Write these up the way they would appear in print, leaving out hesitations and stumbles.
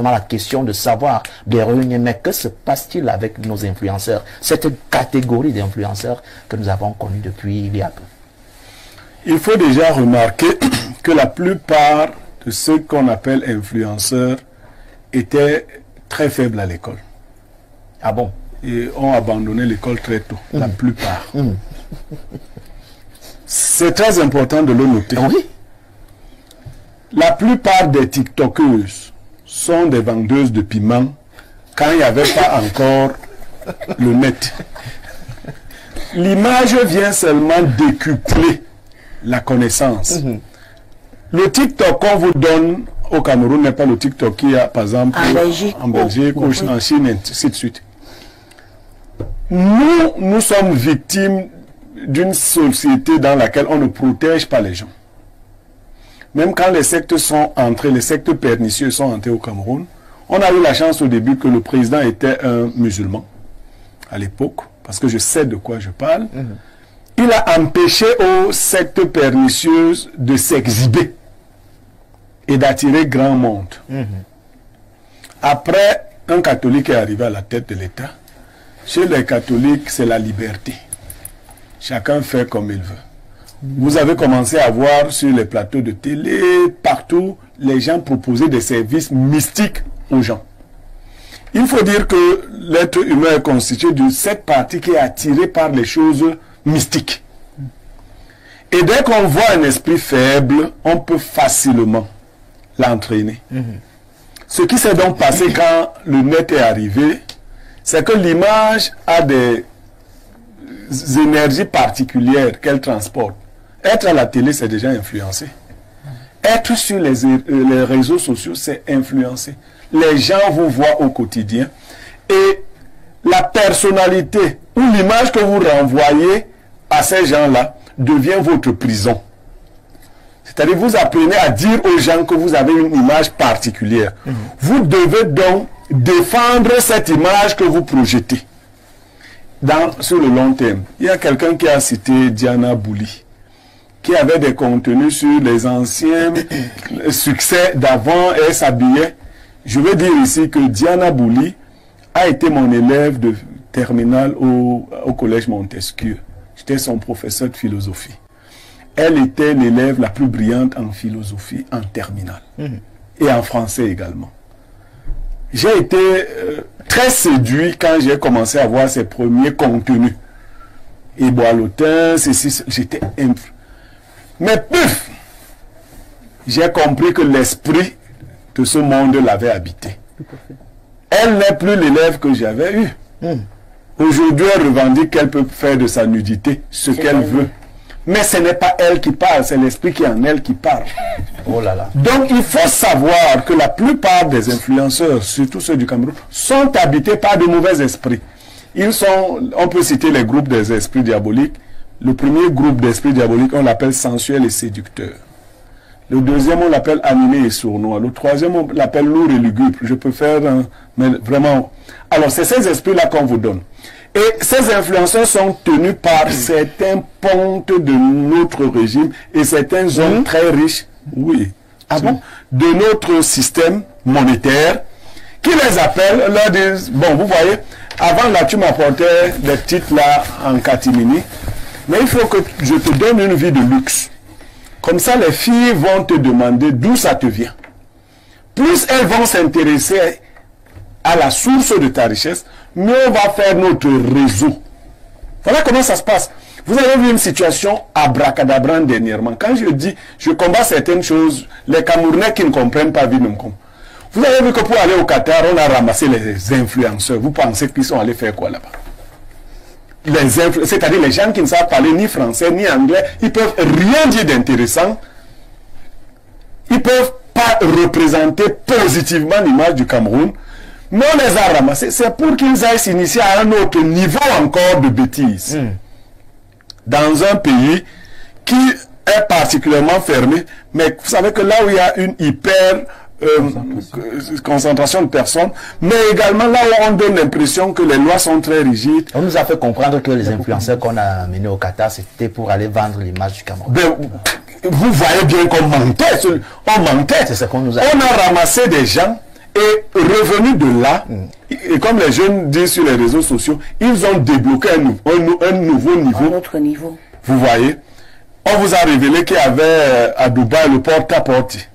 justement la question de savoir, mais que se passe-t-il avec nos influenceurs, cette catégorie d'influenceurs que nous avons connue depuis il y a peu? Il faut déjà remarquer que la plupart de ceux qu'on appelle influenceurs étaient très faibles à l'école. Ah bon? Et ont abandonné l'école très tôt, la plupart. C'est très important de le noter. Oui. La plupart des TikTokeuses sont des vendeuses de piments quand il n'y avait pas encore le net. L'image vient seulement décupler la connaissance. Le TikTok qu'on vous donne au Cameroun n'est pas le TikTok qu'il y a, par exemple, en Belgique ou en Chine, et ainsi de suite. Nous sommes victimes d'une société dans laquelle on ne protège pas les gens. Même quand les sectes sont entrés, les sectes pernicieux sont entrés au Cameroun, on a eu la chance au début que le président était un musulman, à l'époque, parce que je sais de quoi je parle. Il a empêché aux sectes pernicieuses de s'exhiber et d'attirer grand monde. Après, un catholique est arrivé à la tête de l'État. Chez les catholiques, c'est la liberté. Chacun fait comme il veut. Vous avez commencé à voir sur les plateaux de télé, partout, les gens proposaient des services mystiques aux gens. Il faut dire que l'être humain est constitué de cette partie qui est attirée par les choses mystiques. Et dès qu'on voit un esprit faible, on peut facilement l'entraîner. Ce qui s'est donc passé quand le net est arrivé, c'est que l'image a des énergies particulières qu'elle transporte. Être à la télé, c'est déjà influencé. Être sur les réseaux sociaux, c'est influencé. Les gens vous voient au quotidien. Et la personnalité ou l'image que vous renvoyez à ces gens-là devient votre prison. C'est-à-dire vous apprenez à dire aux gens que vous avez une image particulière. Vous devez donc défendre cette image que vous projetez sur le long terme. Il y a quelqu'un qui a cité Diana Bouli, qui avait des contenus sur les anciens succès d'avant et s'habillait. Je veux dire ici que Diana Bouli a été mon élève de terminale au collège Montesquieu. J'étais son professeur de philosophie. Elle était l'élève la plus brillante en philosophie en terminale. Et en français également. J'ai été très séduit quand j'ai commencé à voir ses premiers contenus. Et Boileautin, j'étais mais puf, j'ai compris que l'esprit de ce monde l'avait habité. Elle n'est plus l'élève que j'avais eu. Aujourd'hui, elle revendique qu'elle peut faire de sa nudité ce qu'elle veut. Mais ce n'est pas elle qui parle, c'est l'esprit qui est en elle qui parle. Oh là là. Donc il faut savoir que la plupart des influenceurs, surtout ceux du Cameroun, sont habités par de mauvais esprits. Ils sont, on peut citer les groupes des esprits diaboliques. Le premier groupe d'esprits diaboliques, on l'appelle sensuel et séducteur. Le deuxième, on l'appelle animé et sournois. Le troisième, on l'appelle lourd et lugubre. Je peux faire, mais vraiment... Alors, c'est ces esprits-là qu'on vous donne. Et ces influenceurs sont tenus par certains pontes de notre régime et certains hommes très riches, oui, de notre système monétaire, qui les appellent, leur disent, bon, vous voyez, avant là, tu m'apportais des titres là en catimini, mais il faut que je te donne une vie de luxe. Comme ça, les filles vont te demander d'où ça te vient. Plus elles vont s'intéresser à la source de ta richesse, mieux on va faire notre réseau. Voilà comment ça se passe. Vous avez vu une situation abracadabra dernièrement. Quand je dis, je combats certaines choses, les Camerounais qui ne comprennent pas vivent même comme. Vous avez vu que pour aller au Qatar, on a ramassé les influenceurs. Vous pensez qu'ils sont allés faire quoi là-bas? C'est-à-dire les gens qui ne savent parler ni français ni anglais, ils peuvent rien dire d'intéressant. Ils peuvent pas représenter positivement l'image du Cameroun. Mais on les a ramassés. C'est pour qu'ils aillent s'initier à un autre niveau encore de bêtises. Dans un pays qui est particulièrement fermé. Mais vous savez que là où il y a une hyper concentration de personnes, mais également là où on donne l'impression que les lois sont très rigides. On nous a fait comprendre que les influenceurs qu'on a menés au Qatar, c'était pour aller vendre l'image du Cameroun. Ben, vous voyez bien qu'on mentait. On mentait. C'est ce qu'on nous a On a ramassé des gens Et revenu de là, et comme les jeunes disent sur les réseaux sociaux, ils ont débloqué un nouveau niveau. Un autre niveau. Vous voyez, on vous a révélé qu'il y avait à Dubaï le porte-à-porte.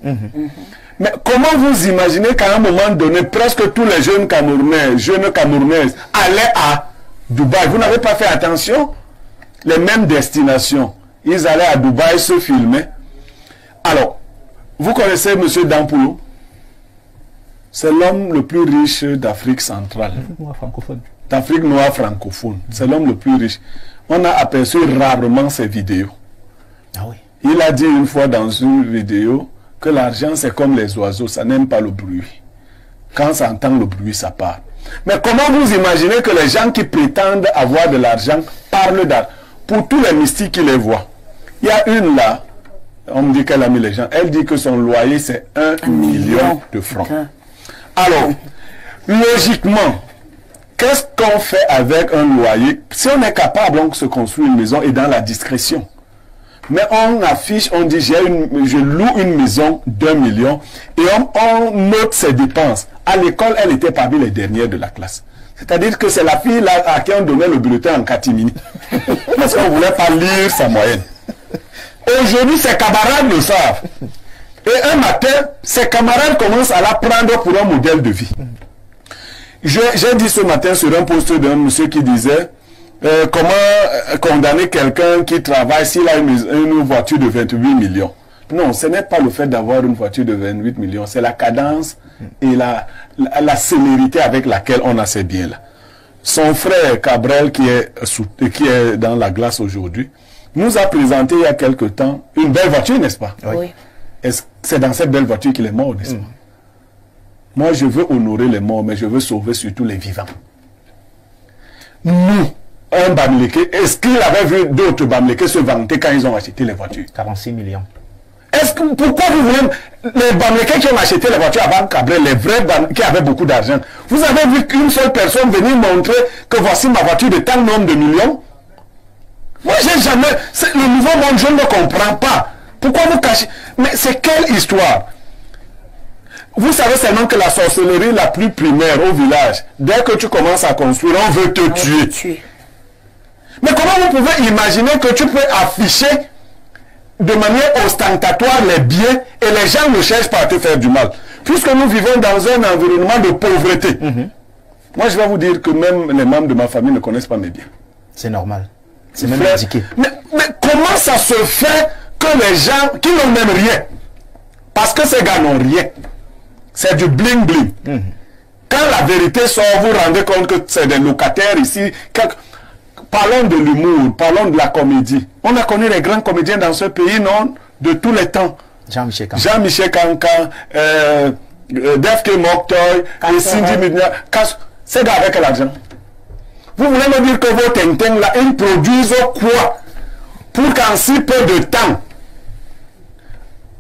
Mais comment vous imaginez qu'à un moment donné, presque tous les jeunes Camerounaises allaient à Dubaï? Vous n'avez pas fait attention? Les mêmes destinations. Ils allaient à Dubaï se filmer. Alors, vous connaissez M. Dampoulou? C'est l'homme le plus riche d'Afrique centrale. D'Afrique noire francophone. C'est l'homme le plus riche. On a aperçu rarement ses vidéos. Ah oui. Il a dit une fois dans une vidéo que l'argent c'est comme les oiseaux, ça n'aime pas le bruit. Quand ça entend le bruit, ça part. Mais comment vous imaginez que les gens qui prétendent avoir de l'argent parlent d'argent? Pour tous les mystiques qui les voient. Il y a une là, on me dit qu'elle a mis les gens, elle dit que son loyer c'est 1 million de francs. Alors, logiquement, qu'est-ce qu'on fait avec un loyer? Si on est capable donc de se construire une maison et dans la discrétion. Mais on affiche, on dit je loue une maison d'1 million et on note ses dépenses. À l'école, elle était parmi les dernières de la classe. C'est-à-dire que c'est la fille là à qui on donnait le bulletin en catimini. Parce qu'on ne voulait pas lire sa moyenne. Aujourd'hui, ses camarades le savent. Et un matin, ses camarades commencent à la prendre pour un modèle de vie. J'ai dit ce matin sur un post d'un monsieur qui disait comment condamner quelqu'un qui travaille s'il a une voiture de 28 millions. Non, ce n'est pas le fait d'avoir une voiture de 28 millions, c'est la cadence et la célérité avec laquelle on a ces biens-là. Son frère Cabrel, qui est dans la glace aujourd'hui, nous a présenté il y a quelque temps une belle voiture, n'est-ce pas? Oui. C'est dans cette belle voiture qu'il est mort, n'est-ce pas? Moi, je veux honorer les morts, mais je veux sauver surtout les vivants. Nous, un Bamileke, est-ce qu'il avait vu d'autres Bamileke se vanter quand ils ont acheté les voitures? 46 millions. Pourquoi vous voulez... Les Bamileke qui ont acheté les voitures avant Cabrel, les vrais Bamileke qui avaient beaucoup d'argent, vous avez vu qu'une seule personne venir montrer que voici ma voiture de tant nombre de millions? Moi, j'ai jamais... Le nouveau monde, je ne le comprends pas. Pourquoi vous cachez? Mais c'est quelle histoire? Vous savez seulement que la sorcellerie la plus primaire au village, dès que tu commences à construire, on veut te tuer. Mais comment vous pouvez imaginer que tu peux afficher de manière ostentatoire les biens et les gens ne cherchent pas à te faire du mal? Puisque nous vivons dans un environnement de pauvreté. Moi, je vais vous dire que même les membres de ma famille ne connaissent pas mes biens. C'est normal. C'est même indiqué. Mais comment ça se fait que les gens qui n'ont même rien, parce que ces gars n'ont rien, c'est du bling bling. Quand la vérité sort, vous vous rendez compte que c'est des locataires ici. Parlons de l'humour, parlons de la comédie. On a connu les grands comédiens dans ce pays, non? De tous les temps. Jean-Michel Cancan. Jean-Michel Cancan, Defke Moktoy, et Cindy Midnia. C'est gars avec l'argent. Vous voulez me dire que vos tintins là, ils produisent quoi? Pour qu'en si peu de temps,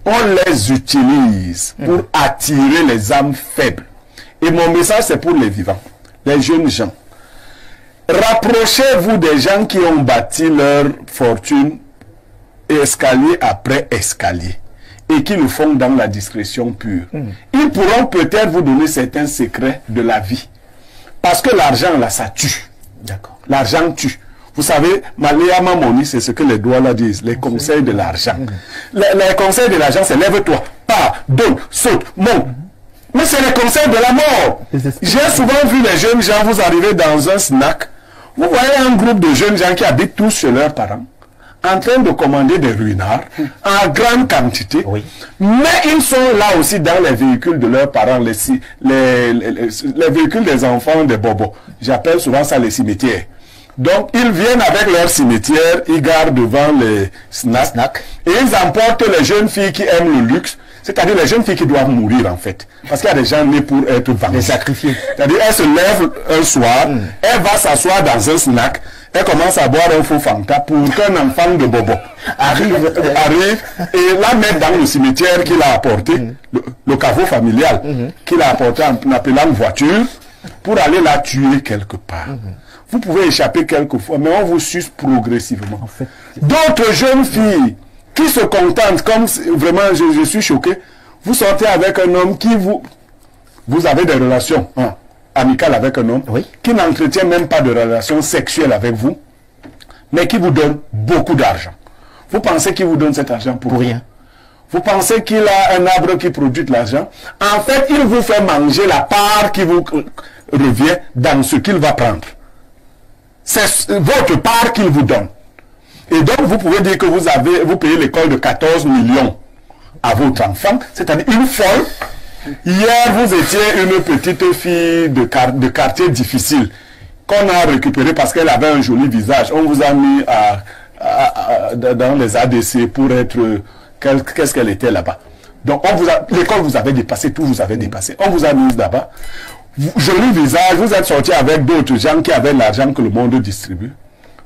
on les utilise pour attirer les âmes faibles. Et mon message, c'est pour les vivants, les jeunes gens. Rapprochez-vous des gens qui ont bâti leur fortune escalier après escalier et qui le font dans la discrétion pure. Ils pourront peut-être vous donner certains secrets de la vie. Parce que l'argent, là, ça tue. D'accord. L'argent tue. Vous savez, Maléa Mamoni, c'est ce que les doigts là disent, les conseils de l'argent. Les conseils de l'argent, c'est lève-toi, pars, donne, saute, monte. Mais c'est les conseils de la mort. J'ai souvent vu les jeunes gens, vous arrivez dans un snack, vous voyez un groupe de jeunes gens qui habitent tous chez leurs parents, en train de commander des ruinards en grande quantité. Oui. Mais ils sont là aussi dans les véhicules de leurs parents, les véhicules des enfants, des bobos. J'appelle souvent ça les cimetières. Donc, ils viennent avec leur cimetière, ils gardent devant les snacks, et ils emportent les jeunes filles qui aiment le luxe, c'est-à-dire les jeunes filles qui doivent mourir en fait. Parce qu'il y a des gens nés pour être vendus. Les sacrifiés. C'est-à-dire, elle se lève un soir, elle va s'asseoir dans un snack, elle commence à boire un faux Fanta pour qu'un enfant de bobo arrive et la mettre dans le cimetière qu'il a apporté, le caveau familial, qu'il a apporté en appelant voiture, pour aller la tuer quelque part. Vous pouvez échapper quelquefois, mais on vous suce progressivement. En fait, d'autres jeunes filles qui se contentent, comme vraiment je suis choqué, vous sortez avec un homme qui vous... vous avez des relations amicales avec un homme qui n'entretient même pas de relations sexuelles avec vous, mais qui vous donne beaucoup d'argent. Vous pensez qu'il vous donne cet argent pour rien? Vous pensez qu'il a un arbre qui produit de l'argent? En fait, il vous fait manger la part qui vous revient dans ce qu'il va prendre. C'est votre part qu'il vous donne. Et donc, vous pouvez dire que vous payez l'école de 14 millions à votre enfant, c'est-à-dire une folle. Hier, vous étiez une petite fille de quartier difficile qu'on a récupérée parce qu'elle avait un joli visage. On vous a mis dans les ADC pour être... Qu'est-ce qu'elle était là-bas? Donc, l'école vous avait dépassé, tout vous avait dépassé. On vous a mis là-bas. Joli visage, vous êtes sorti avec d'autres gens qui avaient l'argent que le monde distribue.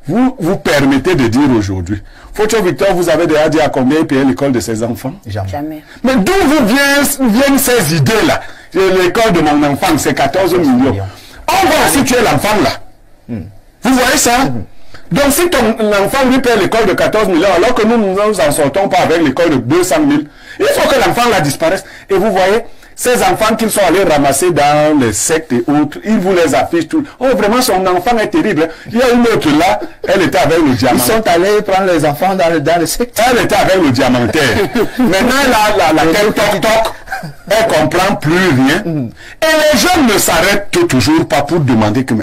Vous permettez de dire aujourd'hui, Photo Victor, vous avez déjà dit à combien payer l'école de ses enfants? Jamais. Mais d'où viennent ces idées-là? L'école de mon enfant, c'est 14 millions. On va aussi tuer l'enfant là. Vous voyez ça? Donc si ton enfant lui paye l'école de 14 millions, alors que nous ne nous en sortons pas avec l'école de 200 000, il faut que l'enfant là disparaisse. Et vous voyez, ces enfants qu'ils sont allés ramasser dans les sectes et autres, ils vous les affichent tout. Oh, vraiment, son enfant est terrible. Il y a une autre là, elle était avec le diamant. Ils sont allés prendre les enfants dans le secte. Elle était avec le diamantaire. Maintenant, la tête toc-toc, elle comprend plus rien. Et les jeunes ne s'arrêtent toujours pas pour demander que...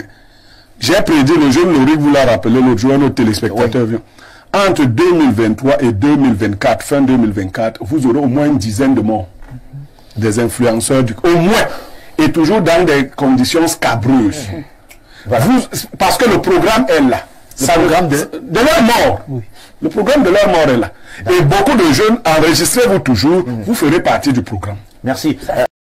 J'ai prédit, le jeune Lorik vous l'a rappelé l'autre jour, notre téléspectateur vient. Entre 2023 et 2024, fin 2024, vous aurez au moins une dizaine de morts. Des influenceurs, au moins. Et toujours dans des conditions scabreuses. Parce que le programme est là. Le programme de leur mort. Le programme de leur mort est là. Et beaucoup de jeunes, enregistrez-vous toujours, vous ferez partie du programme. Merci.